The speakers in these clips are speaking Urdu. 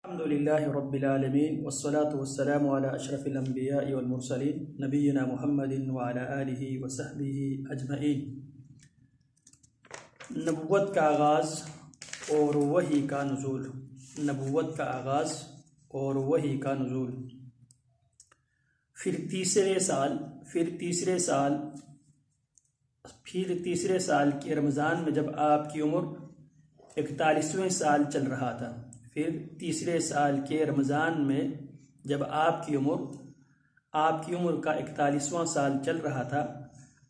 الحمد لله رب العالمين والصلاة والسلام على أشرف الأنبياء والمرسلين نبينا محمد وعلى آله وصحبه أجمعين۔ نبوت کا آغاز اور وحی کا نزول۔ نبوت کا آغاز اور وحی کا نزول۔ پھر تیسرے سال کے رمضان میں جب آپ کی عمر 41ویں سال چل رہا تھا۔ پھر تیسرے سال کے رمضان میں جب آپ کی عمر کا 41واں سال چل رہا تھا،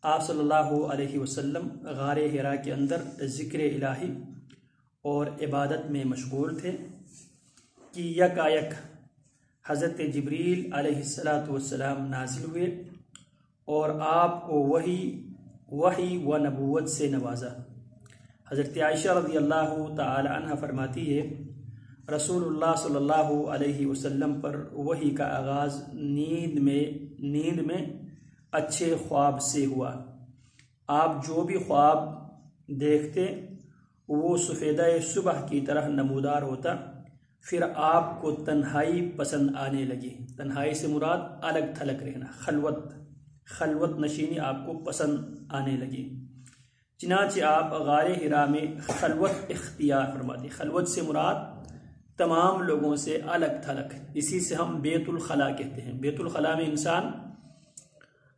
آپ صلی اللہ علیہ وسلم غار حرا کے اندر ذکر الہی اور عبادت میں مشغول تھے کہ یکایک حضرت جبریل علیہ السلام نازل ہوئے اور آپ کو وحی و نبوت سے نوازا۔ حضرت عائشہ رضی اللہ تعالی عنہ فرماتی ہے، رسول اللہ صلی اللہ علیہ وسلم پر وحی کا آغاز نیند میں اچھے خواب سے ہوا۔ آپ جو بھی خواب دیکھتے وہ سفیدہ صبح کی طرح نمودار ہوتا۔ پھر آپ کو تنہائی پسند آنے لگی۔ تنہائی سے مراد الگ تھلگ رہنا، خلوت نشینی آپ کو پسند آنے لگی۔ چنانچہ آپ غار حرا میں خلوت اختیار فرماتے۔ خلوت سے مراد تمام لوگوں سے الگ تھلگ، اسی سے ہم بیت الخلا کہتے ہیں۔ بیت الخلا میں انسان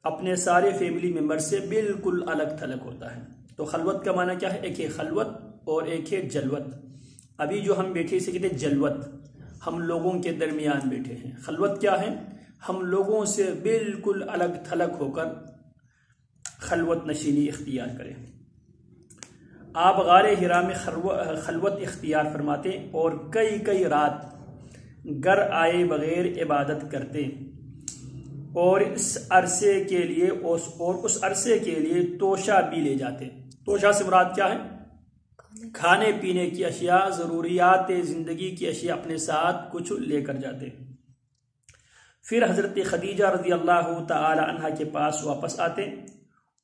اپنے سارے فیملی ممبر سے بالکل الگ تھلگ ہوتا ہے۔ تو خلوت کا معنی کیا ہے؟ ایک ہے خلوت اور ایک ہے جلوت۔ ابھی جو ہم بیٹھے اسے کہتے ہیں جلوت، ہم لوگوں کے درمیان بیٹھے ہیں۔ خلوت کیا ہے؟ ہم لوگوں سے بالکل الگ تھلگ ہو کر خلوت نشینی اختیار کریں۔ آپ غار حرا میں خلوت اختیار فرماتے اور کئی رات گھر آئے بغیر عبادت کرتے اور اس عرصے کے لیے توشہ بھی لے جاتے۔ توشہ سے مراد کیا ہے؟ کھانے پینے کی اشیاء، ضروریات زندگی کی اشیاء اپنے ساتھ کچھ لے کر جاتے۔ پھر حضرت خدیجہ رضی اللہ تعالی عنہ کے پاس واپس آتے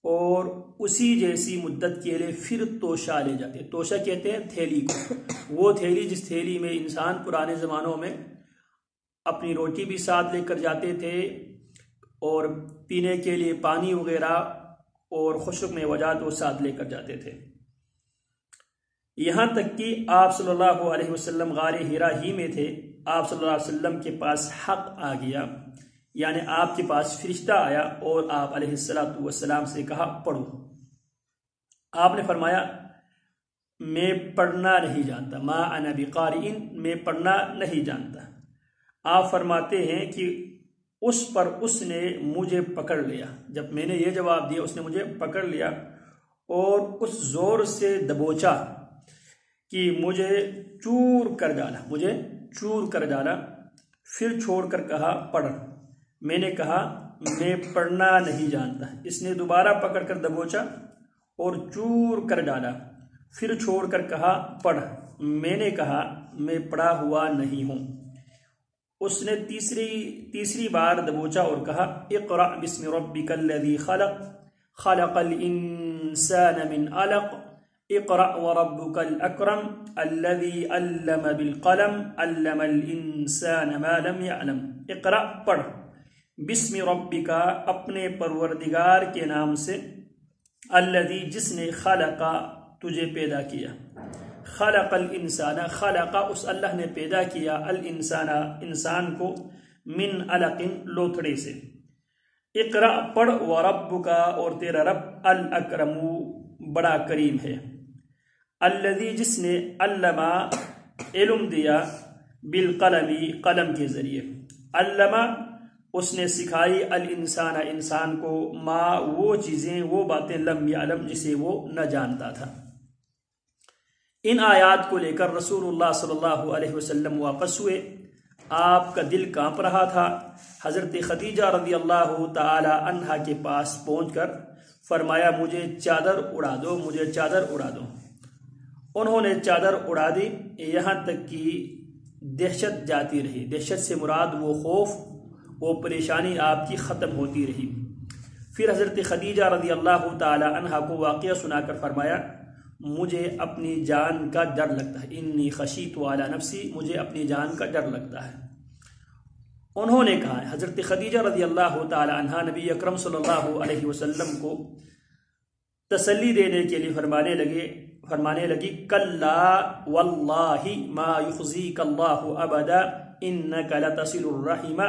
اور اسی جیسی مدت کے لیے پھر توشہ لے جاتے۔ توشہ کہتے ہیں تھیلی کو، وہ تھیلی جس تھیلی میں انسان پرانے زمانوں میں اپنی روٹی بھی ساتھ لے کر جاتے تھے اور پینے کے لیے پانی وغیرہ اور خشک میوجات وہ ساتھ لے کر جاتے تھے۔ یہاں تک کہ آپ صلی اللہ علیہ وسلم غار حرا ہی میں تھے، آپ صلی اللہ علیہ وسلم کے پاس حق آ گیا، یعنی آپ کے پاس فرشتہ آیا اور آپ علیہ السلام سے کہا پڑھو۔ آپ نے فرمایا میں پڑھنا نہیں جانتا، ما انا بقارئ، میں پڑھنا نہیں جانتا۔ آپ فرماتے ہیں کہ اس نے مجھے پکڑ لیا۔ جب میں نے یہ جواب دیا اس نے مجھے پکڑ لیا اور اس زور سے دبوچا کہ مجھے چور کر ڈالا، پھر چھوڑ کر کہا پڑھ۔ میں نے کہا میں پڑھنا نہیں جانتا۔ اس نے دوبارہ پکڑ کر دبوچا اور چور کر ڈالا، پھر چھوڑ کر کہا پڑھ۔ میں نے کہا میں پڑھا ہوا نہیں ہوں۔ اس نے تیسری بار دبوچا اور کہا اقرأ بسم ربک الذی خلق، خلق الانسان من علق، اقرأ وربک الاکرم الذی علم بالقلم، علم الانسان ما لم يعلم۔ اقرأ پڑھ، بسم ربکا اپنے پروردگار کے نام سے، الذی جس نے خلقا تجھے پیدا کیا، خلق الانسان خلقا اس اللہ نے پیدا کیا، الانسان انسان کو، من علق لوتھڑے سے۔ اقرأ پڑھ، وربکا اور تیرا رب الاکرم بڑا کریم ہے، الذی جس نے علم علم دیا، بالقلم قلم کے ذریعے، علم اس نے سکھائی، الانسان انسان کو، ما وہ چیزیں وہ باتیں، لم یعلم جسے وہ نہ جانتا تھا۔ ان آیات کو لے کر رسول اللہ صلی اللہ علیہ وسلم واپس ہوئے۔ آپ کا دل کانپ رہا تھا۔ حضرت خدیجہ رضی اللہ تعالی عنہ کے پاس پہنچ کر فرمایا مجھے چادر اڑا دو۔ انہوں نے چادر اڑا دی، یہاں تک کہ دہشت جاتی رہی۔ دہشت سے مراد وہ خوف، وہ پریشانی آپ کی ختم ہوتی رہی۔ پھر حضرت خدیجہ رضی اللہ تعالی عنہ کو واقعہ سنا کر فرمایا مجھے اپنی جان کا ڈر لگتا ہے، انی خشیت علی نفسی، مجھے اپنی جان کا ڈر لگتا ہے۔ انہوں نے کہا، حضرت خدیجہ رضی اللہ تعالی عنہا نبی اکرم صلی اللہ علیہ وسلم کو تسلی دینے کے لیے فرمانے لگی کلا واللہ ما یخزیک اللہ ابدا انک لتصل الرحم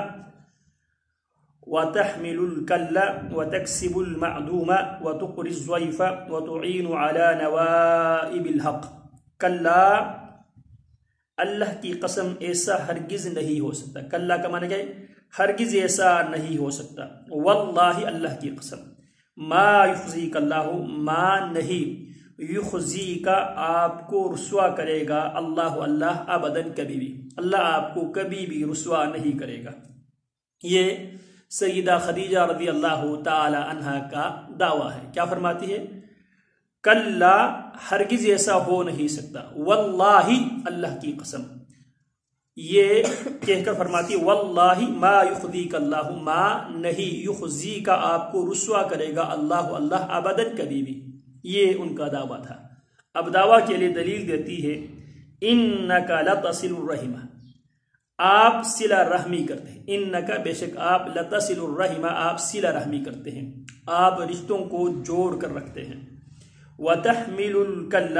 وتحمل الکل وتکسب المعدوم وتقری الضیف وتعین علی نوائب الحق۔ کلا، اللہ کی قسم ایسا ہرگز نہیں ہو سکتا۔ کلا کا معنی کیا ہے؟ ہرگز ایسا نہیں ہو سکتا۔ واللہ، اللہ کی قسم، ما یخزیک اللہ، ما نہیں، یخزیک آپ کو رسوا کرے گا اللہ، اللہ ابداً کبھی بھی، اللہ آپ کو کبھی بھی رسوا نہیں کرے گا۔ یہ سیدہ خدیجہ رضی اللہ تعالی عنہا کا دعویٰ ہے۔ کیا فرماتی ہے؟ کلا، ہرگز ایسا ہو نہیں سکتا، واللہ، اللہ کی قسم، یہ کہہ کر فرماتی واللہ ما یخزیک اللہ، ما نہیں، یخزیک آپ کو رسوا کرے گا اللہ، اللہ ابداً کبھی بھی۔ یہ ان کا دعویٰ تھا۔ اب دعویٰ کے لیے دلیل دیتی ہے انک لتصل الرحم، آپ صلہ رحمی کرتے ہیں، انک بے شک آپ، لتصل الرحم آپ صلہ رحمی کرتے ہیں، آپ رشتوں کو جوڑ کر رکھتے ہیں، وتحمل الکل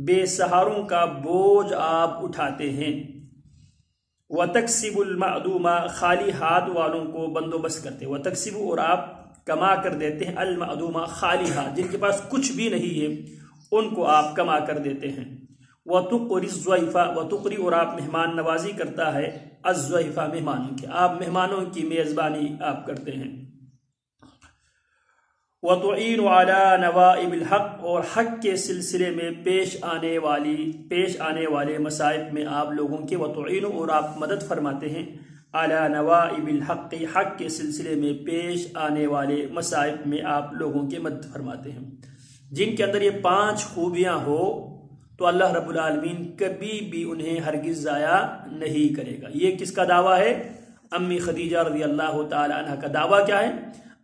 بے سہاروں کا بوجھ آپ اٹھاتے ہیں، وتکسب المعدوم خالی ہاتھ والوں کو بندوبست کرتے ہیں، وتکسب اور آپ کما کر دیتے ہیں، المعدوم خالی ہاتھ، جن کے پاس کچھ بھی نہیں ہے ان کو آپ کما کر دیتے ہیں، وتقری الضیف، وتقری اور آپ مہمان نوازی کرتا ہے، الضیف مہمانوں کی، آپ مہمانوں کی میزبانی آپ کرتے ہیں، وتعین علی نوائب الحق اور حق کے سلسلے میں پیش آنے والے مصائب میں آپ لوگوں کے، وتعین اور آپ مدد فرماتے ہیں، علی نوائب الحق حق کے سلسلے میں پیش آنے والے مصائب میں آپ لوگوں کے مدد فرماتے ہیں۔ جن کے اندر یہ 5 خوبیاں ہو تو اللہ رب العالمین کبھی بھی انہیں ہرگز ضائع نہیں کرے گا۔ یہ کس کا دعویٰ ہے؟ امی خدیجہ رضی اللہ تعالی عنہ کا دعویٰ کیا ہے؟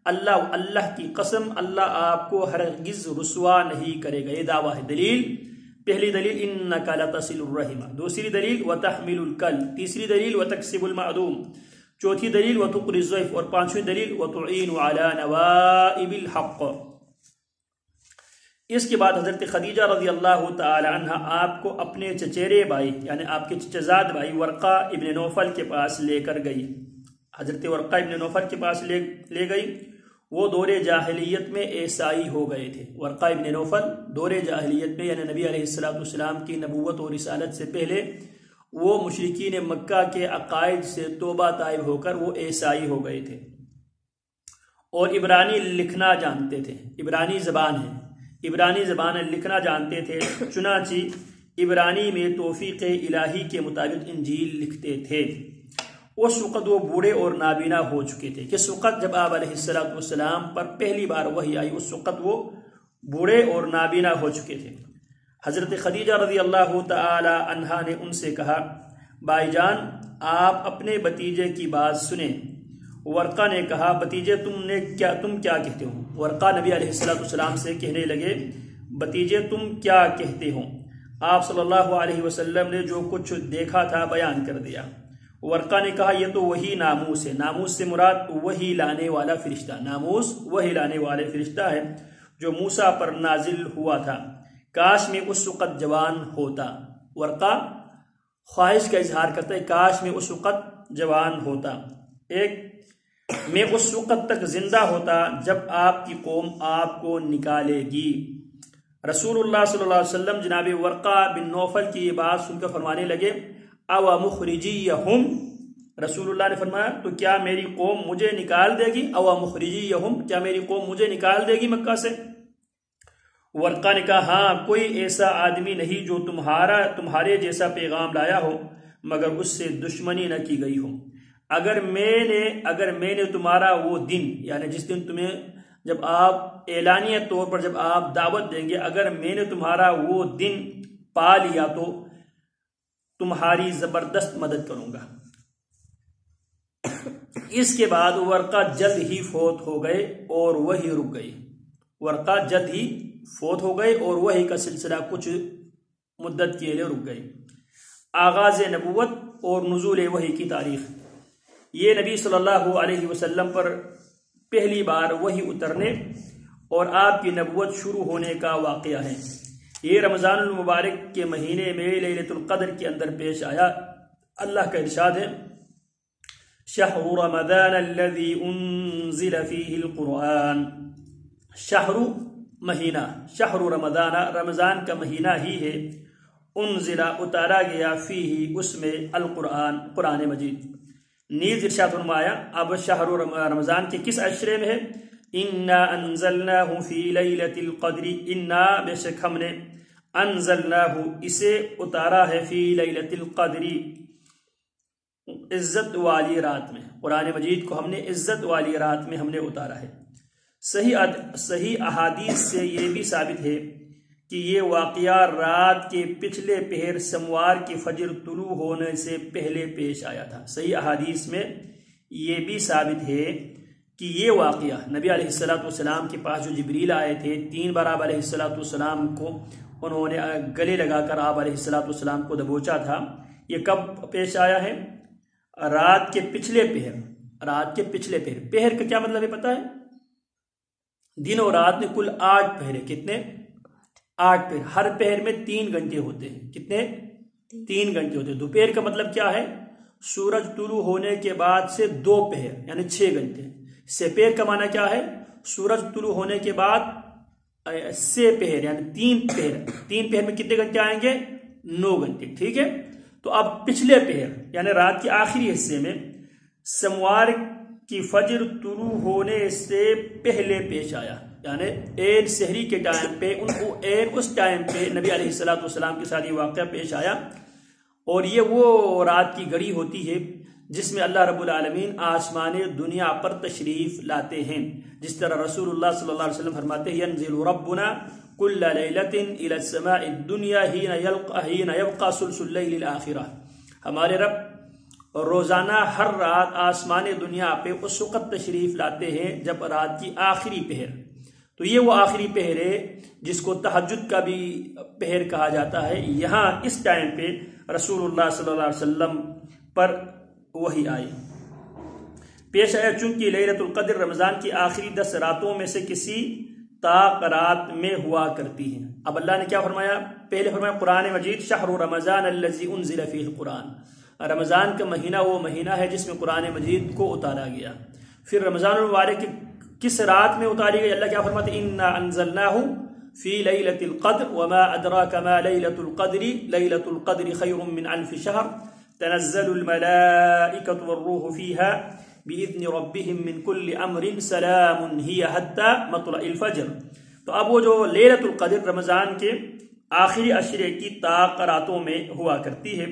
اللہ کی قسم، اللہ آپ کو ہرگز رسوا نہیں کرے گا، یہ دعویٰ ہے۔ دلیل، پہلی دلیل انک لتصل الرحم، دوسری دلیل وتحمل الکل، تیسری دلیل وتکسب المعدوم، چوتھی دلیل وتقری الضیف، اور 5ویں دلیل وتعین علی نوائب الحق۔ اس کے بعد حضرت خدیجہ رضی اللہ تعالی عنہ آپ کو اپنے چچیرے بھائی یعنی آپ کے چچزاد بھائی ورقہ ابن نوفل کے پاس لے کر گئی۔ حضرت ورقہ ابن نوفل کے پاس لے گئی۔ وہ دور جاہلیت میں عیسائی ہو گئے تھے۔ ورقہ ابن نوفل دور جاہلیت میں یعنی نبی علیہ السلام کی نبوت اور رسالت سے پہلے وہ مشرکین مکہ کے عقائد سے توبہ طائب ہو کر وہ عیسائی ہو گئے تھے اور عبرانی لکھنا جانتے تھے۔ عبرانی زبان ہے، عبرانی زبان لکھنا جانتے تھے، چنانچہ عبرانی میں توفیق الہی کے مطابق انجیل لکھتے تھے۔ اس وقت وہ بوڑھے اور نابینا ہو چکے تھے۔ کس وقت؟ جب آپ علیہ السلام پر پہلی بار وحی آئی، اس وقت وہ بوڑھے اور نابینا ہو چکے تھے۔ حضرت خدیجہ رضی اللہ تعالی عنہا نے ان سے کہا، بھائی جان آپ اپنے بھتیجے کی بات سنیں۔ ورقہ نے کہا، بھتیجے تم کیا کہتے ہو؟ ورقہ نبی علیہ السلام سے کہنے لگے، بھتیجے تم کیا کہتے ہو؟ آپ صلی اللہ علیہ وسلم نے جو کچھ دیکھا تھا بیان کر دیا۔ ورقہ نے کہا، یہ تو وہی ناموس ہے۔ ناموس سے مراد وہی لانے والا فرشتہ، ناموس وہی لانے والے فرشتہ ہے جو موسیٰ پر نازل ہوا تھا۔ کاش میں اس وقت جوان ہوتا۔ ورقہ خواہش کا اظہار کرتا ہے، کاش میں اس وقت جوان ہوتا، میں اس وقت تک زندہ ہوتا جب آپ کی قوم آپ کو نکالے گی۔ رسول اللہ صلی اللہ علیہ وسلم جناب ورقہ بن نوفل کی یہ بات سن کر فرمانے لگے، او مخرجیہم، رسول اللہ نے فرمایا تو کیا میری قوم مجھے نکال دے گی؟ او مخرجیہم، کیا میری قوم مجھے نکال دے گی مکہ سے؟ ورقہ نے کہا، ہاں، کوئی ایسا آدمی نہیں جو تمہارے جیسا پیغام لایا ہو مگر اس سے دشمنی نہ کی گئی ہو۔ اگر میں نے تمہارا وہ دن یعنی جس دن تمہیں جب آپ اعلانیہ طور پر جب آپ دعوت دیں گے، اگر میں نے تمہارا وہ دن پا لیا تو تمہاری زبردست مدد کروں گا۔ اس کے بعد ورقہ جلد ہی فوت ہو گئے اور وہی رک گئی۔ ورقہ جلد ہی فوت ہو گئے اور وحی کا سلسلہ کچھ مدت کے لیے رک گئے۔ آغاز نبوت اور نزول وحی کی تاریخ۔ یہ نبی صلی اللہ علیہ وسلم پر پہلی بار وحی اترنے اور آپ کی نبوت شروع ہونے کا واقعہ ہے۔ یہ رمضان المبارک کے مہینے میں لیلۃ القدر کے اندر پیش آیا۔ اللہ کا ارشاد ہے شہر رمضان الذی انزل فیہ القرآن۔ شہر مہینہ، شہر رمضان رمضان کا مہینہ ہی ہے، انزل اتارا گیا فیہ اس میں القرآن قرآن مجید۔ نیز ارشاد فرمایا اب شہر رمضان کے کس عشرے میں ہے؟ انا انزلناہ فی لیلۃ القدر، انا بے شک ہم نے انزلناہ اسے اتارا ہے فی لیلۃ القدر عزت والی رات میں۔ قرآن مجید کو ہم نے عزت والی رات میں ہم نے اتارا ہے۔ صحیح احادیث سے یہ بھی ثابت ہے کہ یہ واقعہ رات کے پچھلے پہر سموار کی فجر طلوع ہونے سے پہلے پیش آیا تھا۔ صحیح احادیث میں یہ بھی ثابت ہے کہ یہ واقعہ نبی علیہ السلام کے پاس جو جبریل آئے تھے، 3 بار آپ علیہ السلام کو انہوں نے گلے لگا کر آپ علیہ السلام کو دبوچا تھا، یہ کب پیش آیا ہے؟ رات کے پچھلے پہر۔ رات کے پچھلے پہر، پہر کا کیا مطلب ہے پتہ ہے؟ دن اور رات میں کل 8 پہرے، کتنے؟ 8 پہر۔ ہر پہر میں 3 گھنٹے ہوتے ہیں۔ کتنے؟ 3 گھنٹے ہوتے ہیں۔ دوپہر کا مطلب کیا ہے؟ سورج طلوع ہونے کے بعد سے 2 پہر یعنی 6 گھنٹے۔ سپہر کا معنی کیا ہے؟ سورج طلوع ہونے کے بعد 6 پہر یعنی 3 پہر۔ 3 پہر میں کتنے گھنٹے آئیں گے؟ 9 گھنٹے، ٹھیک ہے؟ تو اب پچھلے پہر یعنی رات کے آخری حصے میں سموار کی فجر طلوع ہونے سے پہلے پیش آیا، یعنی عین سحری کے ٹائم پہ ان کو اس ٹائم پہ نبی علیہ السلام کے ساتھ یہ واقعہ پیش آیا۔ اور یہ وہ رات کی گھڑی ہوتی ہے جس میں اللہ رب العالمین آسمان دنیا پر تشریف لاتے ہیں، جس طرح رسول اللہ صلی اللہ علیہ وسلم فرماتے ہیں ینزل ربنا کل لیلۃ الی السماء الدنیا حین یبقى ثلث اللیل الاخرہ۔ ہمارے رب روزانہ ہر رات آسمان دنیا پہ اس وقت تشریف لاتے ہیں جب رات کی آخری پہر، تو یہ وہ آخری پہر ہے جس کو تہجد کا بھی پہر کہا جاتا ہے۔ یہاں اس ٹائم پہ رسول اللہ صلی اللہ علیہ وسلم پر وحی آئی، پیش آیا، چونکہ لیلۃ القدر رمضان کی آخری 10 راتوں میں سے کسی طاق رات میں ہوا کرتی ہیں۔ اب اللہ نے کیا فرمایا؟ پہلے فرمایا قرآن مجید شہر رمضان الذی انزل فیہ القرآن، رمضان کا مہینہ وہ مہینہ ہے جس میں قرآن مجید کو اتارا گیا۔ پھر رمضان المبارک کس رات میں اتاری گئی؟ اللہ کیا فرماتے ہیں انا انزلناہ فی لیلۃ القدر وما ادراک ما لیلۃ القدر لیلۃ القدر خیر من 1000 شہر تنزل الملائکۃ والروح فیہا بإذن ربهم من كل امر سلام هي حتى مطلع الفجر۔ تو اب وہ جو لیلۃ القدر رمضان کے آخری عشرے کی طاق راتوں میں ہوا کرتی ہے،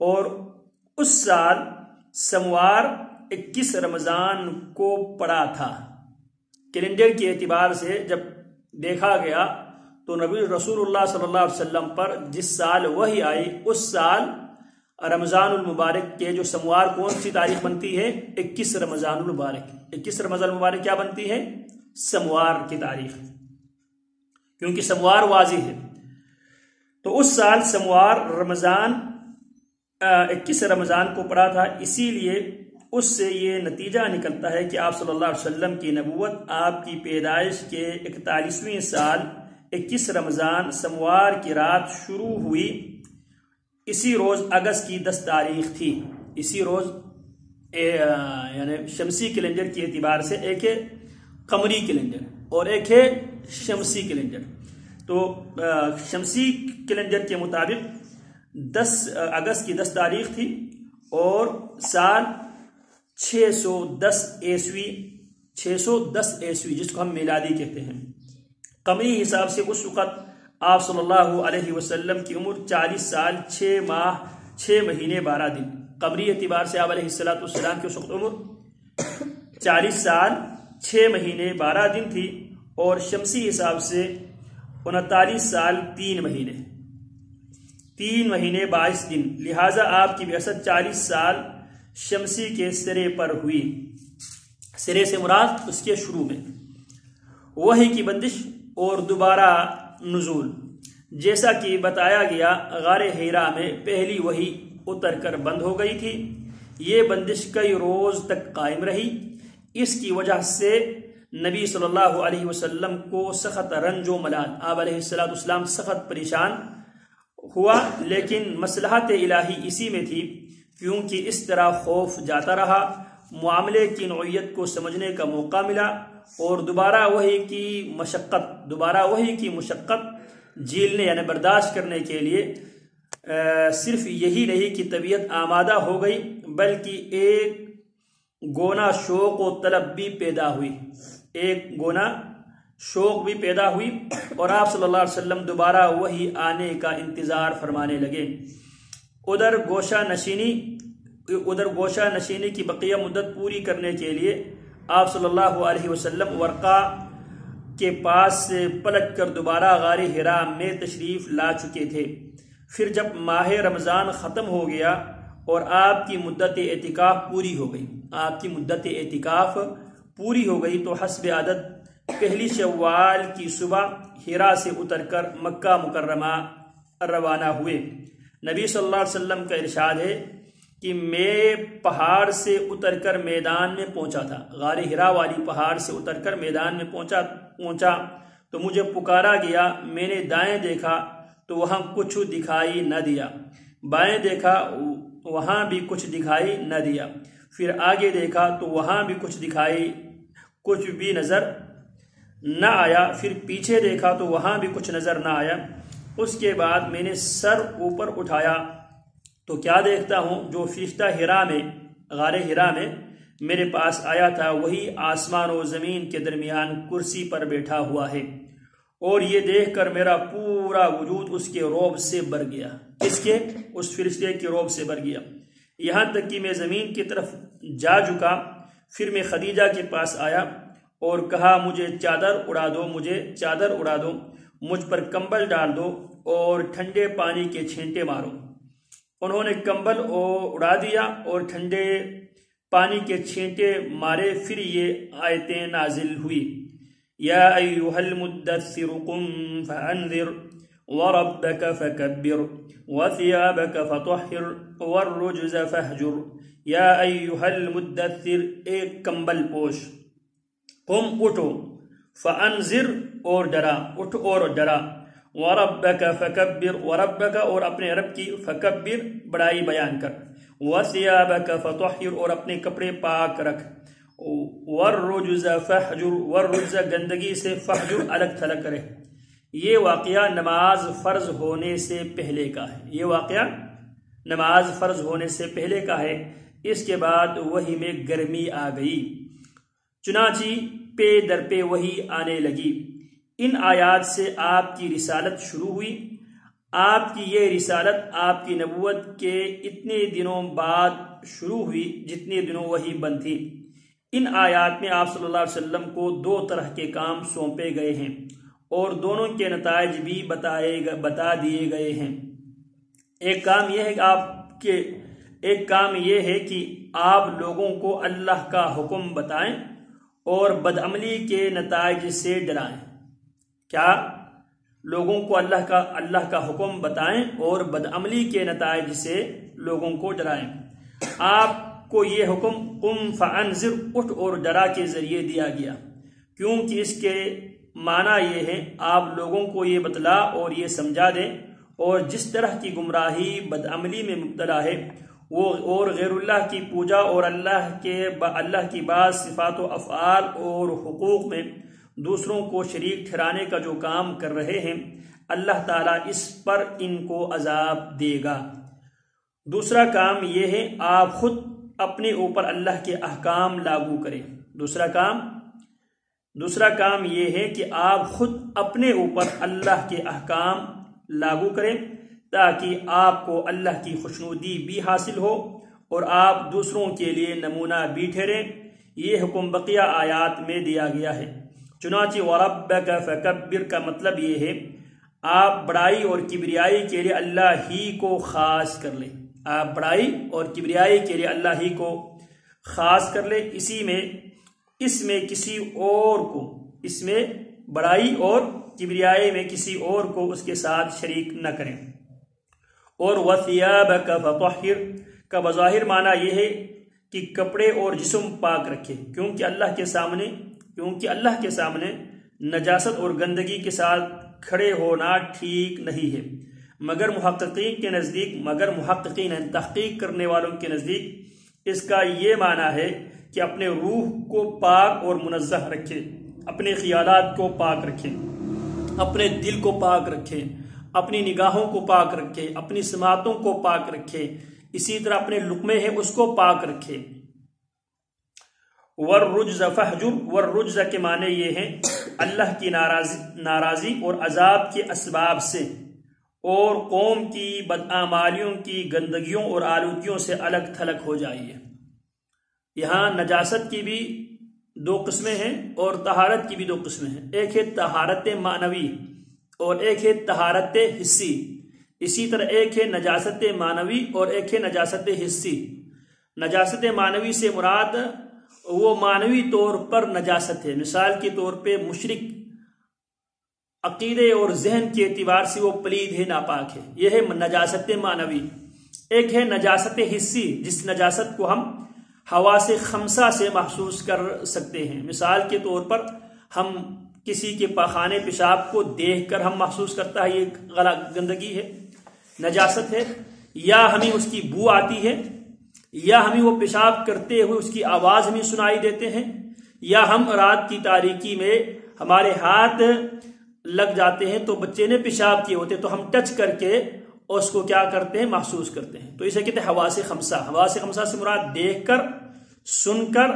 اور اس سال سموار 21 رمضان کو پڑا تھا۔ کیلنڈر کے اعتبار سے جب دیکھا گیا تو نبی رسول اللہ صلی اللہ علیہ وسلم پر جس سال وحی آئی اس سال رمضان المبارک کے جو سموار کون سی تاریخ بنتی ہے؟ 21 رمضان المبارک۔ 21 رمضان المبارک کیا بنتی ہے؟ سموار کی تاریخ، کیونکہ سموار واضح ہے۔ تو اس سال سموار رمضان 21 رمضان کو پڑا تھا، اسی لیے اس سے یہ نتیجہ نکلتا ہے کہ آپ صلی اللہ علیہ وسلم کی نبوت آپ کی پیدائش کے 41ویں سال 21 رمضان سموار کی رات شروع ہوئی۔ اسی روز اگست کی 10 تاریخ تھی۔ اسی روز یعنی شمسی کیلنڈر کے اعتبار سے ایک ہے قمری کیلنڈر اور ایک ہے شمسی کیلنڈر۔ تو شمسی کیلنڈر کے مطابق 10 اگست کی 10 تاریخ تھی اور سال 610 عیسوی جس کو ہم میلادی کہتے ہیں۔ قمری حساب سے اس وقت آپ صلی اللہ علیہ وسلم کی عمر 40 سال 6 ماہ 6 مہینے 12 دن۔ قمری اعتبار سے آپ علیہ السلام کی اس وقت عمر 40 سال 6 مہینے 12 دن تھی، اور شمسی حساب سے 39 سال 3 مہینے 22 دن، لہٰذا آپ کی بعثت 40 سال شمسی کے سرے پر ہوئی۔ سرے سے مراد اس کے شروع میں۔ وحی کی بندش اور دوبارہ نزول۔ جیسا کہ بتایا گیا غار حرا میں پہلی وحی اتر کر بند ہو گئی تھی۔ یہ بندش کئی روز تک قائم رہی۔ اس کی وجہ سے نبی صلی اللہ علیہ وسلم کو سخت رنج و ملال، آپ علیہ السلام سخت پریشان ہوا، لیکن مصلحت الہی اسی میں تھی، کیونکہ اس طرح خوف جاتا رہا، معاملے کی نوعیت کو سمجھنے کا موقع ملا، اور دوبارہ وحی کی مشقت جھیلنے یعنی برداشت کرنے کے لیے صرف یہی نہیں کہ طبیعت آمادہ ہو گئی، بلکہ ایک گونا شوق و طلب بھی پیدا ہوئی، اور آپ صلی اللہ علیہ وسلم دوبارہ وحی آنے کا انتظار فرمانے لگے۔ ادھر گوشہ نشینی کی بقیہ مدت پوری کرنے کے لیے آپ صلی اللہ علیہ وسلم ورقا کے پاس سے پلٹ کر دوبارہ غار حرا میں تشریف لا چکے تھے۔ پھر جب ماہ رمضان ختم ہو گیا اور آپ کی مدت اعتکاف پوری ہو گئی تو حسب عادت پہلی شوال کی صبح حرا سے اتر کر مکہ مکرمہ روانہ ہوئے۔ نبی صلی اللہ علیہ وسلم کا ارشاد ہے کہ میں پہاڑ سے اتر کر میدان میں پہنچا تھا، غار حرا والی پہاڑ سے اتر کر میدان میں پہنچا تو مجھے پکارا گیا۔ میں نے دائیں دیکھا تو وہاں کچھ دکھائی نہ دیا، بائیں دیکھا وہاں بھی کچھ دکھائی نہ دیا، پھر آگے دیکھا تو وہاں بھی کچھ بھی نظر نہ آیا، پھر پیچھے دیکھا تو وہاں بھی کچھ نظر نہ آیا۔ اس کے بعد میں نے سر اوپر اٹھایا تو کیا دیکھتا ہوں، جو فرشتہ غار حرا میں میرے پاس آیا تھا وہی آسمان و زمین کے درمیان کرسی پر بیٹھا ہوا ہے، اور یہ دیکھ کر میرا پورا وجود اس کے رعب سے بھر گیا، اس فرشتے کے رعب سے بھر گیا، یہاں تک کہ میں زمین کی طرف جا جھکا۔ پھر میں خدیجہ کے پاس آیا اور کہا مجھے چادر اڑا دو، مجھ پر کمبل ڈال دو اور ٹھنڈے پانی کے چھینٹے مارو۔ انہوں نے کمبل اڑا دیا اور ٹھنڈے پانی کے چھینٹے مارے۔ پھر یہ آیتیں نازل ہوئی، یا ایھا المدثر قم فانذر وربک فکبر وثیابک فطہر والرجز فہجر۔ یا ایھا المدثر، ایک کمبل پوش، قم اٹھو، فانذر اور ڈرا، وربک فکبر، وربک اور اپنے رب کی، فکبر بڑائی بیان کر، وثیابک فطہر اور اپنے کپڑے پاک رکھ، والرجز فہجر، والرجز گندگی سے، فہجر الگ تھلگ کرے۔ یہ واقعہ نماز فرض ہونے سے پہلے کا ہے۔ اس کے بعد وحی میں گرمی آ گئی، چنانچہ پے در پہ وحی آنے لگی۔ ان آیات سے آپ کی رسالت شروع ہوئی۔ آپ کی یہ رسالت آپ کی نبوت کے اتنے دنوں بعد شروع ہوئی جتنے دنوں وحی بند تھی۔ ان آیات میں آپ صلی اللہ علیہ وسلم کو 2 طرح کے کام سونپے گئے ہیں اور دونوں کے نتائج بھی بتا دیے گئے ہیں۔ ایک کام یہ ہے کہ آپ لوگوں کو اللہ کا حکم بتائیں اور بدعملی کے نتائج سے ڈرائیں۔ کیا؟ لوگوں کو اللہ کا حکم بتائیں اور بدعملی کے نتائج سے لوگوں کو ڈرائیں۔ آپ کو یہ حکم قم فانذر، اٹھ اور ڈرا کے ذریعے دیا گیا، کیونکہ اس کے معنی یہ ہے آپ لوگوں کو یہ بتلا اور یہ سمجھا دیں، اور جس طرح کی گمراہی بدعملی میں مبتلا ہے وہ اور غیر اللہ کی پوجا اور اللہ کی بعض صفات و افعال اور حقوق میں دوسروں کو شریک ٹھہرانے کا جو کام کر رہے ہیں، اللہ تعالیٰ اس پر ان کو عذاب دے گا۔ دوسرا کام یہ ہے آپ خود اپنے اوپر اللہ کے احکام لاگو کریں۔ دوسرا کام یہ ہے کہ آپ خود اپنے اوپر اللہ کے احکام لاگو کریں تاکہ آپ کو اللہ کی خوشنودی بھی حاصل ہو اور آپ دوسروں کے لیے نمونہ بھی ٹھہریں۔ یہ حکم بقیہ آیات میں دیا گیا ہے۔ چنانچہ وَرَبَّكَ فَكَبِّرْ کا مطلب یہ ہے آپ بڑائی اور کبریائی کے لیے اللہ ہی کو خاص کر لیں۔ آپ بڑائی اور کبریائی کے لیے اللہ ہی کو خاص کر لیں۔ اس میں کسی اور کو، اس میں بڑائی اور کبریائی میں کسی اور کو اس کے ساتھ شریک نہ کریں۔ اور وَثِيَابَكَ فَطَهِّرْ کا بظاہر معنی یہ ہے کہ کپڑے اور جسم پاک رکھے، کیونکہ اللہ کے سامنے نجاست اور گندگی کے ساتھ کھڑے ہونا ٹھیک نہیں ہے، مگر محققین تحقیق کرنے والوں کے نزدیک اس کا یہ معنی ہے کہ اپنے روح کو پاک اور منزہ رکھے، اپنے خیالات کو پاک رکھے، اپنے دل کو پاک رکھے، اپنی نگاہوں کو پاک رکھے، اپنی سماعتوں کو پاک رکھے، اسی طرح اپنے لقمے ہیں اس کو پاک رکھے۔ والرجز فہجر، والرجز کے معنی یہ ہیں اللہ کی ناراضی اور عذاب کے اسباب سے اور قوم کی بدعمالیوں کی گندگیوں اور آلودگیوں سے الگ تھلگ ہو جائیے۔ یہاں نجاست کی بھی دو قسمیں ہیں اور طہارت کی بھی دو قسمیں ہیں، ایک ہے طہارت معنوی اور ایک ہے طہارت حسی، اسی طرح ایک ہے نجاست معنوی اور ایک ہے نجاست حسی۔ نجاست معنوی سے مراد وہ معنوی طور پر نجاست ہے، مثال کے طور پہ مشرک عقیدے اور ذہن کے اعتبار سے وہ پلید ہے، ناپاک ہے، یہ ہے نجاست معنوی۔ ایک ہے نجاست حسی، جس نجاست کو ہم حواس خمسہ سے محسوس کر سکتے ہیں، مثال کے طور پر ہم کسی کے پاخانے پیشاب کو دیکھ کر ہم محسوس کرتا ہے یہ گندگی ہے، نجاست ہے، یا ہمیں اس کی بو آتی ہے، یا ہمیں وہ پیشاب کرتے ہوئے اس کی آواز ہمیں سنائی دیتے ہیں، یا ہم رات کی تاریکی میں ہمارے ہاتھ لگ جاتے ہیں تو بچے نے پیشاب کیے ہوتے تو ہم ٹچ کر کے اس کو کیا کرتے ہیں، محسوس کرتے ہیں، تو اسے کہتے ہیں حواس خمسہ۔ حواس خمسہ سے مراد دیکھ کر، سن کر،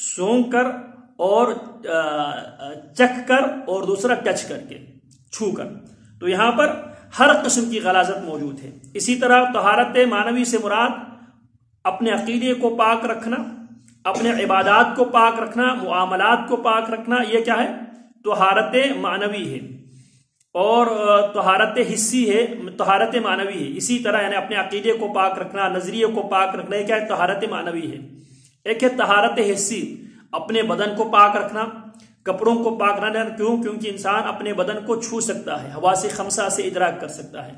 سونگ کر اور چکھ کر اور دوسرا ٹچ کر کے، چھو کر، تو یہاں پر ہر قسم کی غلاظت موجود ہے۔ اسی طرح طہارت معنوی سے مراد اپنے عقیدے کو پاک رکھنا، اپنے عبادات کو پاک رکھنا، معاملات کو پاک رکھنا، یہ کیا ہے، طہارت معنوی ہے۔ اور طہارت حسی ہے، طہارت معنوی ہے، اسی طرح یعنی اپنے عقیدے کو پاک رکھنا، نظریے کو پاک رکھنا، یہ کیا ہے، طہارت معنوی ہے۔ ایک ہے طہارت حسی، اپنے بدن کو پاک رکھنا، کپڑوں کو پاک رکھنا، کیونکہ انسان اپنے بدن کو چھو سکتا ہے، حواس خمسہ سے ادراک کر سکتا ہے،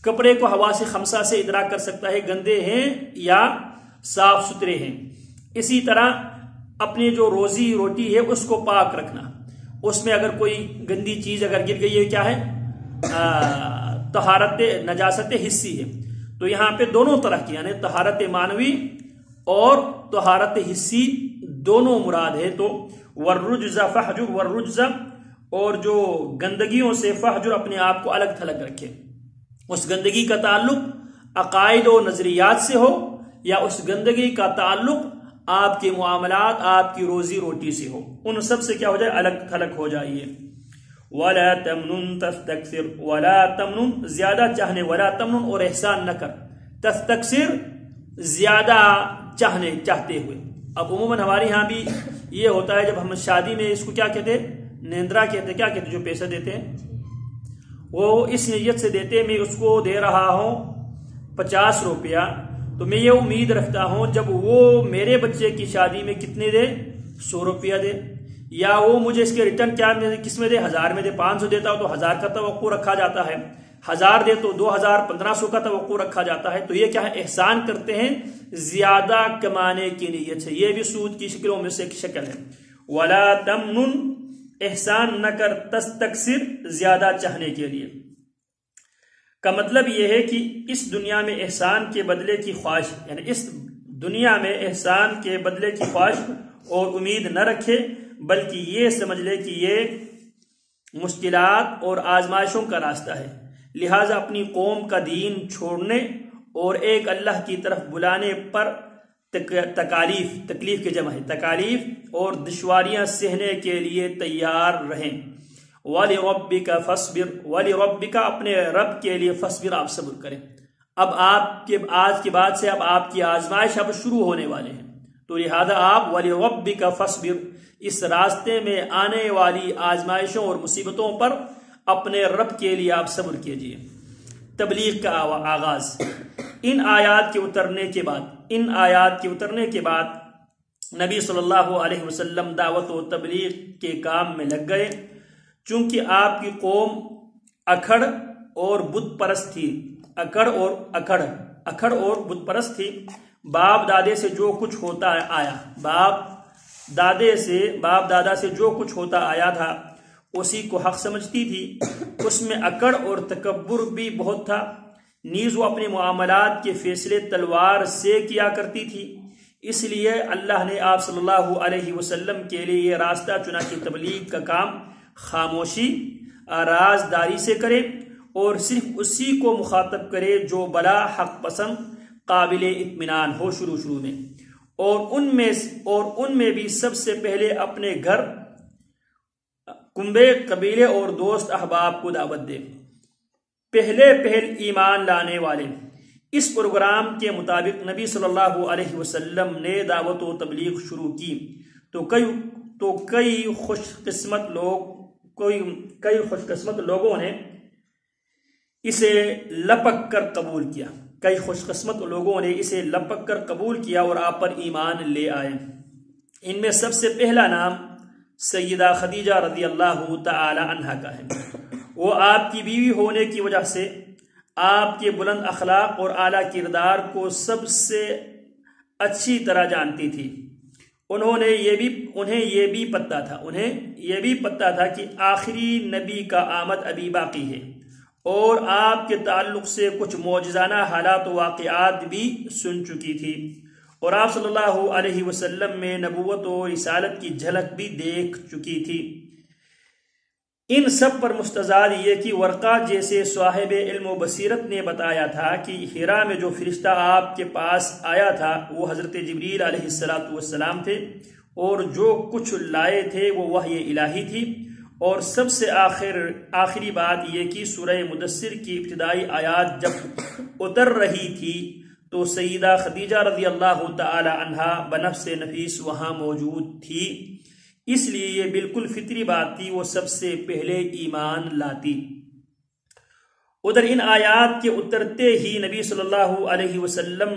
کپڑے کو حواس خمسہ سے ادراک کر سکتا ہے، گندے ہیں یا صاف ستھرے ہیں۔ اسی طرح اپنی جو روزی روٹی ہے اس کو پاک رکھنا، اس میں اگر کوئی گندی چیز اگر گر گئی ہے کیا ہے، طہارت نجاست حسی ہے۔ تو یہاں پہ دونوں طرح کی یعنی طہارت معنوی اور طہارت حسی دونوں مراد ہے۔ تو والرجز فہجر، والرجز اور جو گندگیوں سے فہجر، اپنے آپ کو الگ تھلگ رکھے، اس گندگی کا تعلق عقائد و نظریات سے ہو یا اس گندگی کا تعلق آپ کے معاملات، آپ کی روزی روٹی سے ہو، ان سب سے کیا ہو جائے، الگ تھلگ ہو جائیے۔ وَلَا تَمْنُن تَسْتَكْثِرْ، وَلَا تَمْنُن زیادہ چاہنے، وَلَا تَمْنُن اور احسان نہ کر، تَسْتَكْثِرْ زیادہ چاہتے ہوئے۔ اب عموماً ہمارے ہاں بھی یہ ہوتا ہے، جب ہم شادی میں اس کو کیا کہتے ہیں، نیندرا کہتے ہیں، کیا کہتے ہیں، جو پیسہ دیتے ہیں وہ اس نیت سے دیتے ہیں میں اس کو دے رہا ہوں 50 روپیہ، تو میں یہ امید رکھتا ہوں جب وہ میرے بچے کی شادی میں کتنے دے، 100 روپیہ دے، یا وہ مجھے اس کے ریٹرن کیا کس میں دے، 1000 میں دے، 500 دیتا ہو تو 1000 کا توقع رکھا جاتا ہے، 1000 دے تو 2000 1500 کا توقع رکھا جاتا ہے۔ تو یہ کیا ہے، احسان کرتے ہیں زیادہ کمانے کی نیت سے، یہ بھی سود کی شکلوں میں سے ایک شکل ہے۔ وَلَا تَمْنُن احسان نہ کر، تستکثر زیادہ چاہنے کے لیے، کا مطلب یہ ہے کہ اس دنیا میں احسان کے بدلے کی خواہش، یعنی اس دنیا میں احسان کے بدلے کی خواہش اور امید نہ رکھے، بلکہ یہ سمجھ لے کہ یہ مشکلات اور آزمائشوں کا راستہ ہے، لہٰذا اپنی قوم کا دین چھوڑنے اور ایک اللہ کی طرف بلانے پر تکلیف کے جمع ہے، تکالیف اور دشواریاں سہنے کے لیے تیار رہیں۔ وَلِرَبِّكَ فَاصْبِرْ، وَلِرَبِّكَ اپنے رب کے لیے فَاصْبِرْ آپ صبر کریں۔ اب آپ کے آج کے بعد سے اب آپ کی آزمائش اب شروع ہونے والے ہیں، تو لہذا آپ وَلِرَبِّكَ فَاصْبِرْ اس راستے میں آنے والی آزمائشوں اور مصیبتوں پر اپنے رب کے لیے آپ صبر کیجیے۔ تبلیغ کا آغاز، ان آیات کے اترنے کے بعد نبی صلی اللہ علیہ وسلم دعوت و تبلیغ کے کام میں لگ گئے۔ چونکہ آپ کی قوم اکھڑ اور بت پرست تھی، اکھڑ اور بت پرست تھی، باپ دادے سے جو کچھ ہوتا آیا، باپ دادا سے جو کچھ ہوتا آیا تھا اسی کو حق سمجھتی تھی، اس میں اکڑ اور تکبر بھی بہت تھا، نیز وہ اپنے معاملات کے فیصلے تلوار سے کیا کرتی تھی، اس لیے اللہ نے آپ صلی اللہ علیہ وسلم کے لیے یہ راستہ چنا کہ تبلیغ کا کام خاموشی رازداری سے کرے اور صرف اسی کو مخاطب کرے جو بلا حق پسند قابل اطمینان ہو شروع میں، اور ان میں بھی سب سے پہلے اپنے گھر، کنبے، قبیلے اور دوست احباب کو دعوت دے۔ پہل ایمان لانے والے، اس پروگرام کے مطابق نبی صلی اللہ علیہ وسلم نے دعوت و تبلیغ شروع کی تو کئی خوش قسمت لوگوں نے اسے لپک کر قبول کیا اور آپ پر ایمان لے آئے۔ ان میں سب سے پہلا نام سیدہ خدیجہ رضی اللہ تعالی عنہا کا ہے۔ وہ آپ کی بیوی ہونے کی وجہ سے آپ کے بلند اخلاق اور اعلیٰ کردار کو سب سے اچھی طرح جانتی تھی۔ انہیں یہ بھی پتہ تھا کہ آخری نبی کا آمد ابھی باقی ہے، اور آپ کے تعلق سے کچھ معجزانہ حالات و واقعات بھی سن چکی تھی، اور آپ صلی اللہ علیہ وسلم میں نبوت و رسالت کی جھلک بھی دیکھ چکی تھی۔ ان سب پر مستزاد یہ کہ ورقہ جیسے صاحب علم و بصیرت نے بتایا تھا کہ ہیرا میں جو فرشتہ آپ کے پاس آیا تھا وہ حضرت جبریل علیہ السلام تھے، اور جو کچھ لائے تھے وہ وحی الہی تھی، اور سب سے آخری بات یہ کہ سورہ مدثر کی ابتدائی آیات جب اتر رہی تھی تو سیدہ خدیجہ رضی اللہ تعالی عنہا بنفس نفیس وہاں موجود تھی، اس لیے یہ بالکل فطری بات تھی وہ سب سے پہلے ایمان لاتی۔ ادھر ان آیات کے اترتے ہی نبی صلی اللہ علیہ وسلم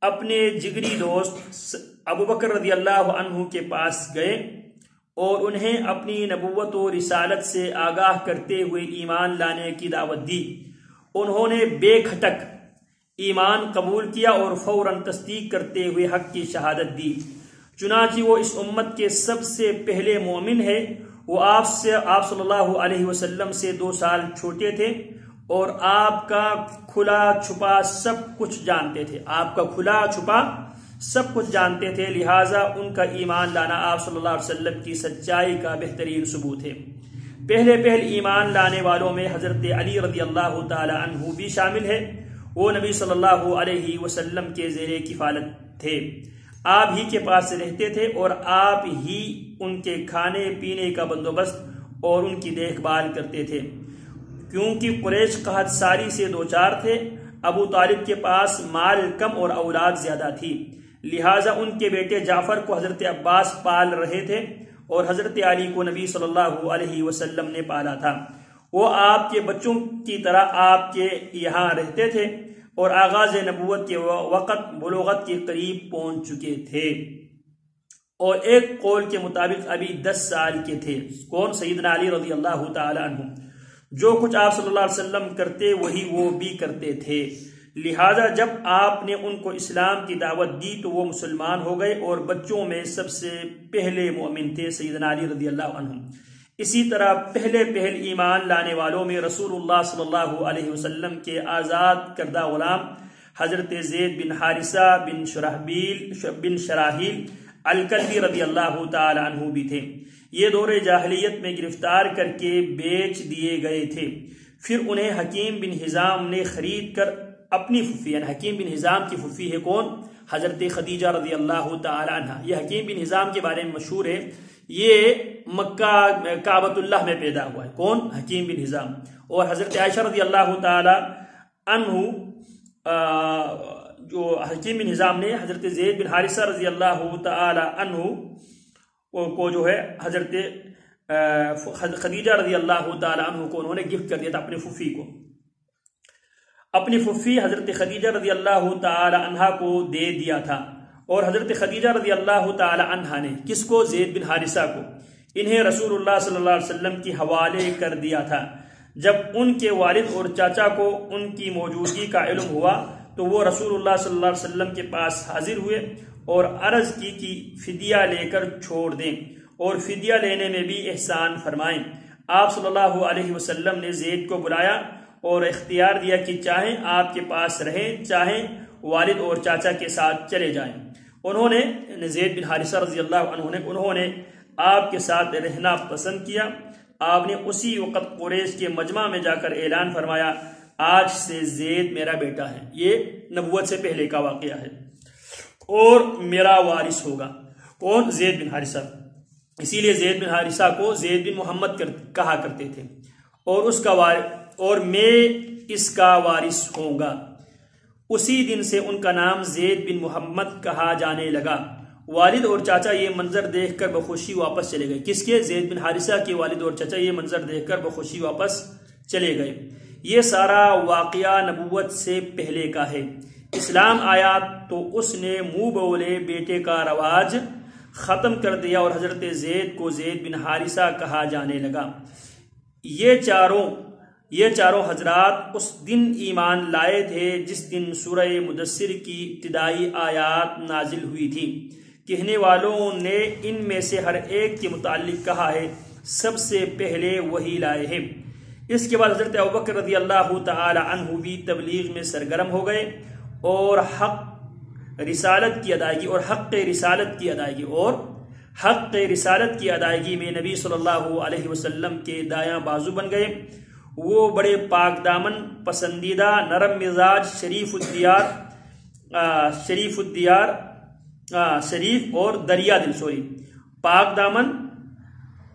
اپنے جگری دوست ابوبکر رضی اللہ عنہ کے پاس گئے اور انہیں اپنی نبوت و رسالت سے آگاہ کرتے ہوئے ایمان لانے کی دعوت دی۔ انہوں نے بے کھٹک ایمان قبول کیا اور فوراً تصدیق کرتے ہوئے حق کی شہادت دی۔ چنانچہ وہ اس امت کے سب سے پہلے مومن ہے۔ وہ آپ صلی اللہ علیہ وسلم سے 2 سال چھوٹے تھے اور آپ کا کھلا چھپا سب کچھ جانتے تھے، لہٰذا ان کا ایمان لانا آپ صلی اللہ علیہ وسلم کی سچائی کا بہترین ثبوت ہے۔ پہل ایمان لانے والوں میں حضرت علی رضی اللہ تعالی عنہ بھی شامل ہے۔ وہ نبی صلی اللہ علیہ وسلم کے زیر کفالت تھے، آپ ہی کے پاس رہتے تھے اور آپ ہی ان کے کھانے پینے کا بندوبست اور ان کی دیکھ بھال کرتے تھے۔ کیونکہ قریش قحط ساری سے دوچار تھے، ابو طالب کے پاس مال کم اور اولاد زیادہ تھی، لہٰذا ان کے بیٹے جعفر کو حضرت عباس پال رہے تھے اور حضرت علی کو نبی صلی اللہ علیہ وسلم نے پالا تھا۔ وہ آپ کے بچوں کی طرح آپ کے یہاں رہتے تھے اور آغاز نبوت کے وقت بلوغت کے قریب پہنچ چکے تھے، اور ایک قول کے مطابق ابھی 10 سال کے تھے۔ کون؟ سیدنا علی رضی اللہ تعالی عنہ۔ جو کچھ آپ صلی اللہ علیہ وسلم کرتے وہی وہ بھی کرتے تھے، لہٰذا جب آپ نے ان کو اسلام کی دعوت دی تو وہ مسلمان ہو گئے، اور بچوں میں سب سے پہلے مومن تھے سیدنا علی رضی اللہ عنہ۔ اسی طرح پہل ایمان لانے والوں میں رسول اللہ صلی اللہ علیہ وسلم کے آزاد کردہ غلام حضرت زید بن حارثہ بن شراحیل الکلبی رضی اللہ تعالی عنہ بھی تھے۔ یہ دور جاہلیت میں گرفتار کر کے بیچ دیے گئے تھے، پھر انہیں حکیم بن حزام نے خرید کر اپنی پھوپھی، یعنی حکیم بن حزام کی پھوپھی ہے کون؟ حضرت خدیجہ رضی اللہ تعالی عنہ۔ یہ حکیم بن حزام کے بارے میں مشہور ہے، یہ مکہ کعبۃ اللہ میں پیدا ہوا ہے۔ کون؟ حکیم بن حزام۔ اور حضرت عائشہ رضی اللہ تعالی عنہ، جو حکیم بن حزام نے حضرت زید بن حارثہ رضی اللہ تعالی عنہ کو جو ہے حضرت خدیجہ رضی اللہ تعالی عنہ کو انہوں نے گفٹ کر دیا تھا اپنی پھوپھی کو۔ اپنی پھوپھی حضرت خدیجہ رضی اللہ تعالی عنہ کو دے دیا تھا، اور حضرت خدیجہ رضی اللہ تعالی عنہ نے کس کو؟ زید بن حارثہ کو۔ انہیں رسول اللہ صلی اللہ علیہ وسلم کی حوالے کر دیا تھا۔ جب ان کے والد اور چاچا کو ان کی موجودگی کا علم ہوا تو وہ رسول اللہ صلی اللہ علیہ وسلم کے پاس حاضر ہوئے اور عرض کی کہ فدیہ لے کر چھوڑ دیں اور فدیہ لینے میں بھی احسان فرمائیں۔ آپ صلی اللہ علیہ وسلم نے زید کو بلایا اور اختیار دیا کہ چاہیں آپ کے پاس رہیں، چاہیں والد اور چاچا کے ساتھ چلے جائیں۔ انہوں نے زید بن حارثہ رضی اللہ عنہ انہوں نے آپ کے ساتھ رہنا پسند کیا۔ آپ نے اسی وقت قریش کے مجمع میں جا کر اعلان فرمایا، آج سے زید میرا بیٹا ہے، یہ نبوت سے پہلے کا واقعہ ہے، اور میرا وارث ہوگا۔ کون؟ زید بن حارثہ۔ اسی لیے زید بن حارثہ کو زید بن محمد کہا کرتے تھے، اور میں اس کا وارث ہوں گا۔ اسی دن سے ان کا نام زید بن محمد کہا جانے لگا۔ والد اور چاچا یہ منظر دیکھ کر بخوشی واپس چلے گئے۔ کس کے؟ زید بن حارثہ کے والد اور چاچا یہ منظر دیکھ کر بخوشی واپس چلے گئے۔ یہ سارا واقعہ نبوت سے پہلے کا ہے۔ اسلام آیا تو اس نے منہ بولے بیٹے کا رواج ختم کر دیا اور حضرت زید کو زید بن حارثہ کہا جانے لگا۔ یہ چاروں حضرات اس دن ایمان لائے تھے جس دن سورہ مدثر کی ابتدائی آیات نازل ہوئی تھی۔ کہنے والوں نے ان میں سے ہر ایک کے متعلق کہا ہے، سب سے پہلے وہی لائے ہیں۔ اس کے بعد حضرت ابوبکر رضی اللہ تعالی عنہ بھی تبلیغ میں سرگرم ہو گئے اور حق رسالت کی ادائیگی میں نبی صلی اللہ علیہ وسلم کے دایاں بازو بن گئے۔ وہ بڑے پاک دامن، پسندیدہ، نرم مزاج، شریف اور دریا دل پاک دامن،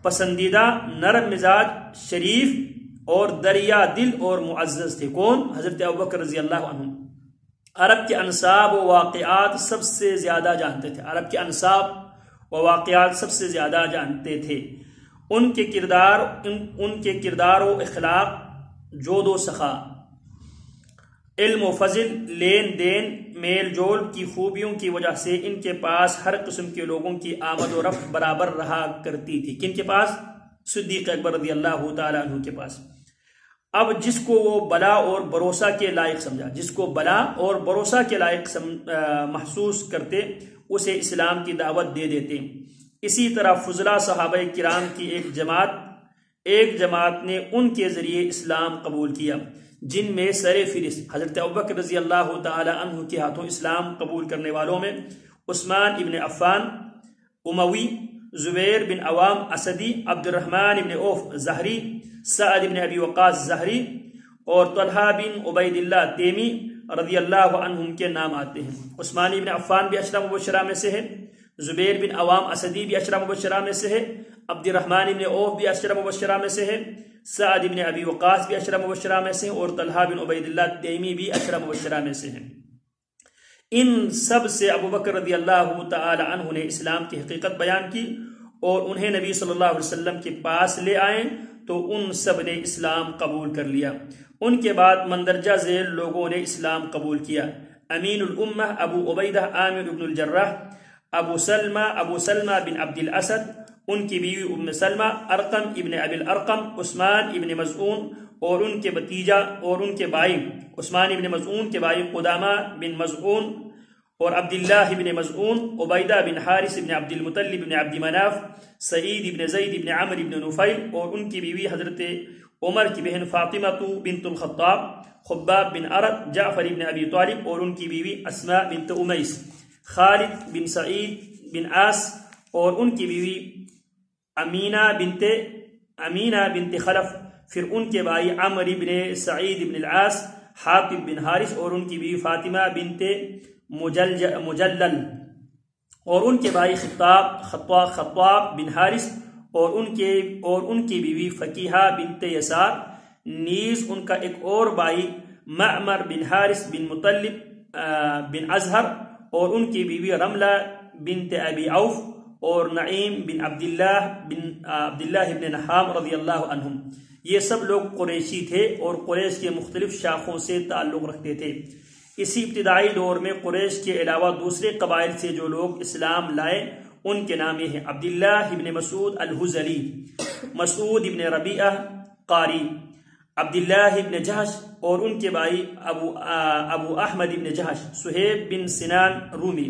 پسندیدہ، نرم مزاج، شریف اور دریا دل اور معزز تھے۔ کون؟ حضرت ابوبکر رضی اللہ عنہ۔ عرب کے انساب و واقعات سب سے زیادہ جانتے تھے۔ ان کے کردار و اخلاق، جود و سخا، علم و فضل، لین دین، میل جول کی خوبیوں کی وجہ سے ان کے پاس ہر قسم کے لوگوں کی آمد و رفت برابر رہا کرتی تھی۔ کن کے پاس؟ صدیق اکبر رضی اللہ تعالی عنہ کے پاس۔ اب جس کو وہ بلا اور بھروسہ کے لائق محسوس کرتے اسے اسلام کی دعوت دے دیتے۔ اسی طرح فضلہ صحابہ کرام کی ایک جماعت نے ان کے ذریعے اسلام قبول کیا، جن میں سر فہرست حضرت ابوبکر رضی اللہ تعالی عنہ کے ہاتھوں اسلام قبول کرنے والوں میں عثمان ابن عفان اموی، زبیر بن عوام اسدی، عبد الرحمن ابن عوف زہری، سعد ابن ابی وقاص زہری اور طلحہ بن عبید اللہ تیمی رضی اللہ عنہم کے نام آتے ہیں۔ عثمان ابن عفان بھی عشرہ مبشرہ میں سے ہے، زبیر بن عوام اسدی بھی عشرہ مبشرہ میں سے ہے، عبد الرحمن ابن عوف بھی عشرہ مبشرہ میں سے ہے، سعد ابن ابی وقاص بھی عشرہ مبشرہ میں سے اور طلحہ بن عبید اللہ تیمی بھی عشرہ مبشرہ میں سے ہیں۔ ان سب سے ابوبکر رضی اللہ تعالی عنہ نے اسلام کی حقیقت بیان کی اور انہیں نبی صلی اللہ علیہ وسلم کے پاس لے آئے تو ان سب نے اسلام قبول کر لیا۔ ان کے بعد مندرجہ ذیل لوگوں نے اسلام قبول کیا: امین الامہ ابو عبیدہ عامر بن الجراح، ابو سلمہ بن عبد الاسد، ان کی بیوی ام سلمہ، ارقم ابن ابی الارقم، عثمان ابن مظعون اور ان کے بھتیجا اور ان کے بھائی عثمان ابن مظعون کے بھائی قدامہ بن مظعون اور عبداللہ ابن مظعون، عبیدہ بن حارث ابن عبد المطلب ابن عبد مناف، سعید ابن زید ابن عمر ابن نفیل اور ان کی بیوی حضرت عمر کی بہن فاطمہ بنت الخطاب، خباب بن ارد، جعفر ابن ابی طالب اور ان کی بیوی اسماء بنت امیس، خالد بن سعید بن عاص اور ان کی بیوی امینہ بنت خلف، پھر ان کے بھائی عمر بن سعید بن العاص، حاطب بن حارث اور ان کی بیوی فاطمہ بنت مجلل اور ان کے بھائی خطاب بن حارث اور ان کی بیوی فقیحہ بنت یسار، نیز ان کا ایک اور بھائی معمر بن حارث بن مطلب بن ازہر اور ان کی بیوی رملہ بنت ابی عوف اور نعیم بن عبداللہ بن نحام رضی اللہ عنہم۔ یہ سب لوگ قریشی تھے اور قریش کے مختلف شاخوں سے تعلق رکھتے تھے۔ اسی ابتدائی دور میں قریش کے علاوہ دوسرے قبائل سے جو لوگ اسلام لائے ان کے نام یہ ہیں: عبداللہ ابن مسعود الحزلی، مسعود ابن ربیعہ قاری، عبداللہ ابن جہش اور ان کے بھائی ابو احمد ابن جہش، سہیب بن سنان رومی،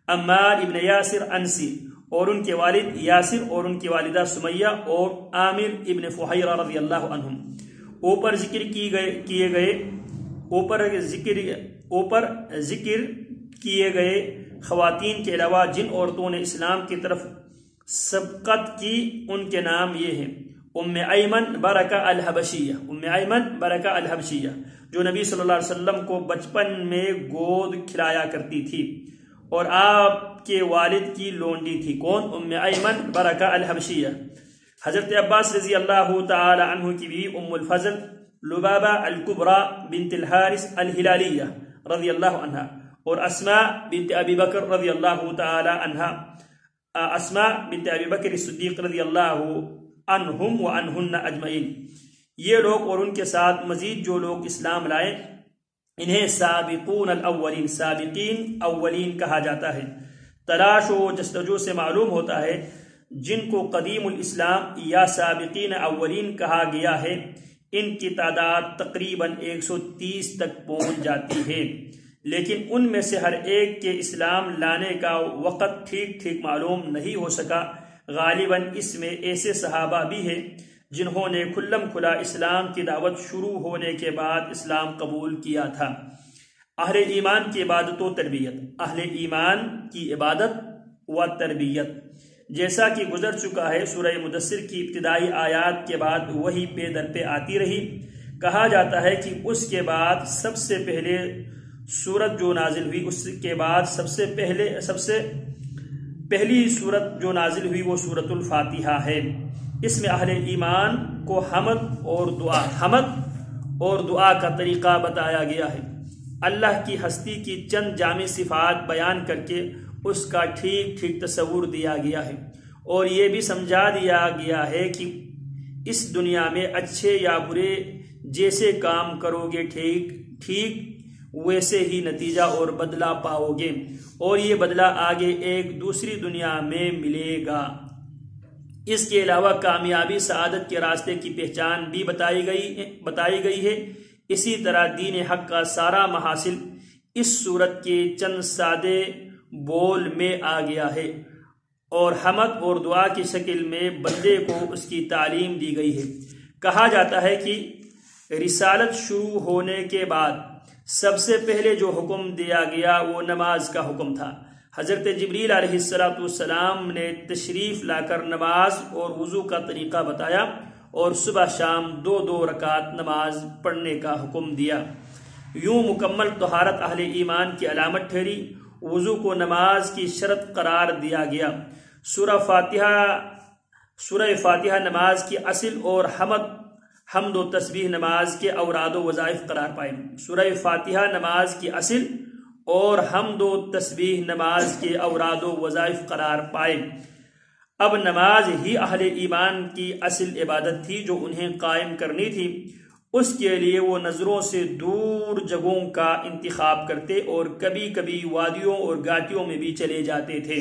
عمار ابن یاسر انسی اور ان کے والد یاسر اور ان کی والدہ سمیہ اور عامر ابن فحیرہ رضی اللہ عنہم۔ اوپر ذکر کیے گئے خواتین کے علاوہ جن عورتوں نے اسلام کی طرف سبقت کی ان کے نام یہ ہیں: ام ایمن برکہ الحبشیہ، ام ایمن برکہ الحبشیہ جو نبی صلی اللہ علیہ وسلم کو بچپن میں گود کھلایا کرتی تھی اور آپ کے والد کی لونڈی تھی۔ کون؟ ام ایمن برکہ الحبشیہ۔ حضرت عباس رضی اللہ تعالی عنہ کی بیوی ام الفضل لبابہ الکبریٰ بنت الحارث الہلالیہ رضی اللہ عنہ اور اسماء بنت ابی بکر رضی اللہ تعالی عنہ، اسماء بنت ابی بکر صدیق رضی اللہ عنہم وعنہن اجمعین۔ یہ لوگ اور ان کے ساتھ مزید جو لوگ اسلام لائے انہیں سابقون الاولین، سابقین اولین کہا جاتا ہے۔ تلاش و جستجو سے معلوم ہوتا ہے جن کو قدیم الاسلام یا سابقین اولین کہا گیا ہے ان کی تعداد تقریباً 130 تک پہنچ جاتی ہے، لیکن ان میں سے ہر ایک کے اسلام لانے کا وقت ٹھیک معلوم نہیں ہو سکا۔ غالباً اس میں ایسے صحابہ بھی ہیں جنہوں نے کھلم کھلا اسلام کی دعوت شروع ہونے کے بعد اسلام قبول کیا تھا۔ اہل ایمان کی عبادت و تربیت، اہل ایمان کی عبادت و تربیت جیسا کہ گزر چکا ہے، سورہ مدثر کی ابتدائی آیات کے بعد وہی پے در پہ آتی رہی۔ کہا جاتا ہے کہ اس کے بعد سب سے پہلے سورت جو نازل ہوئی، اس کے بعد سب سے پہلی سورت جو نازل ہوئی وہ سورت الفاتحہ ہے۔ اس میں اہل ایمان کو حمد اور دعا کا طریقہ بتایا گیا ہے۔ اللہ کی ہستی کی چند جامع صفات بیان کر کے اس کا ٹھیک تصور دیا گیا ہے اور یہ بھی سمجھا دیا گیا ہے کہ اس دنیا میں اچھے یا برے جیسے کام کرو گے ٹھیک ویسے ہی نتیجہ اور بدلہ پاؤ گے، اور یہ بدلہ آگے ایک دوسری دنیا میں ملے گا۔ اس کے علاوہ کامیابی سعادت کے راستے کی پہچان بھی بتائی گئی ہے۔ اسی طرح دین حق کا سارا محاصل اس صورت کے چند سادے بول میں آ گیا ہے، اور حمد اور دعا کی شکل میں بندے کو اس کی تعلیم دی گئی ہے۔ کہا جاتا ہے کہ رسالت شروع ہونے کے بعد سب سے پہلے جو حکم دیا گیا وہ نماز کا حکم تھا۔ حضرت جبریل علیہ السلام نے تشریف لا کر نماز اور وضو کا طریقہ بتایا اور صبح شام 2 رکعت نماز پڑھنے کا حکم دیا۔ یوں مکمل طہارت اہل ایمان کی علامت ٹھہری۔ وضو کو نماز کی شرط قرار دیا گیا۔ سورہ فاتحہ نماز کی اصل اور حمد و تسبیح نماز کے اوراد و وظائف قرار پائے۔ سورہ فاتحہ نماز کی اصل اور حمد و تسبیح نماز کے اوراد و وظائف قرار پائے۔ اب نماز ہی اہل ایمان کی اصل عبادت تھی جو انہیں قائم کرنی تھی۔ اس کے لیے وہ نظروں سے دور جگہوں کا انتخاب کرتے اور کبھی کبھی وادیوں اور گھاٹیوں میں بھی چلے جاتے تھے۔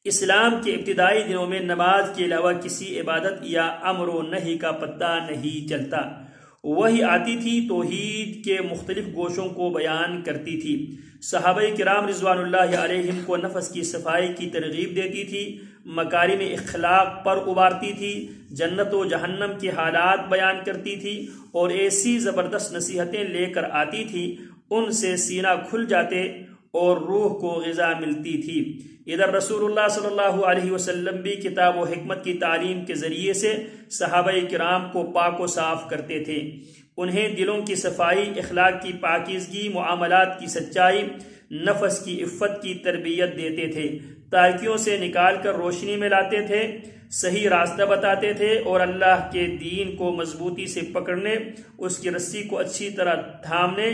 اسلام کے ابتدائی دنوں میں نماز کے علاوہ کسی عبادت یا امر و نہی کا پتہ نہیں چلتا۔ وہی آتی تھی توحید کے مختلف گوشوں کو بیان کرتی تھی۔ صحابہ کرام رضوان اللہ علیہم کو نفس کی صفائی کی ترغیب دیتی تھی، مکارم اخلاق پر ابارتی تھی، جنت و جہنم کے حالات بیان کرتی تھی اور ایسی زبردست نصیحتیں لے کر آتی تھی ان سے سینہ کھل جاتے اور روح کو غذا ملتی تھی۔ ادھر رسول اللہ صلی اللہ علیہ وسلم بھی کتاب و حکمت کی تعلیم کے ذریعے سے صحابہ کرام کو پاک و صاف کرتے تھے۔ انہیں دلوں کی صفائی، اخلاق کی پاکیزگی، معاملات کی سچائی، نفس کی عفت کی تربیت دیتے تھے، تاریکیوں سے نکال کر روشنی میں لاتے تھے، صحیح راستہ بتاتے تھے اور اللہ کے دین کو مضبوطی سے پکڑنے، اس کی رسی کو اچھی طرح تھامنے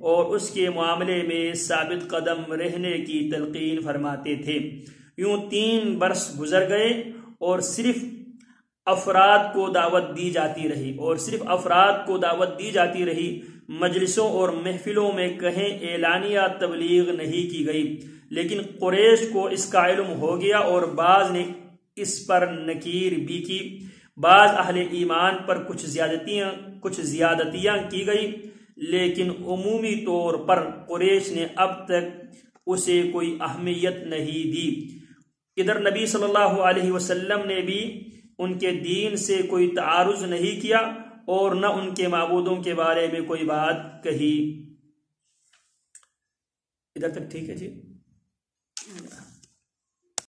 اور اس کے معاملے میں ثابت قدم رہنے کی تلقین فرماتے تھے۔ یوں 3 برس گزر گئے اور صرف افراد کو دعوت دی جاتی رہی، مجلسوں اور محفلوں میں کہیں اعلانیہ تبلیغ نہیں کی گئی۔ لیکن قریش کو اس کا علم ہو گیا اور بعض نے اس پر نکیر بھی کی۔ بعض اہل ایمان پر کچھ زیادتیاں کی گئی، لیکن عمومی طور پر قریش نے اب تک اسے کوئی اہمیت نہیں دی۔ ادھر نبی صلی اللہ علیہ وسلم نے بھی ان کے دین سے کوئی تعارض نہیں کیا اور نہ ان کے معبودوں کے بارے میں کوئی بات کہی۔ ادھر تک ٹھیک ہے جی؟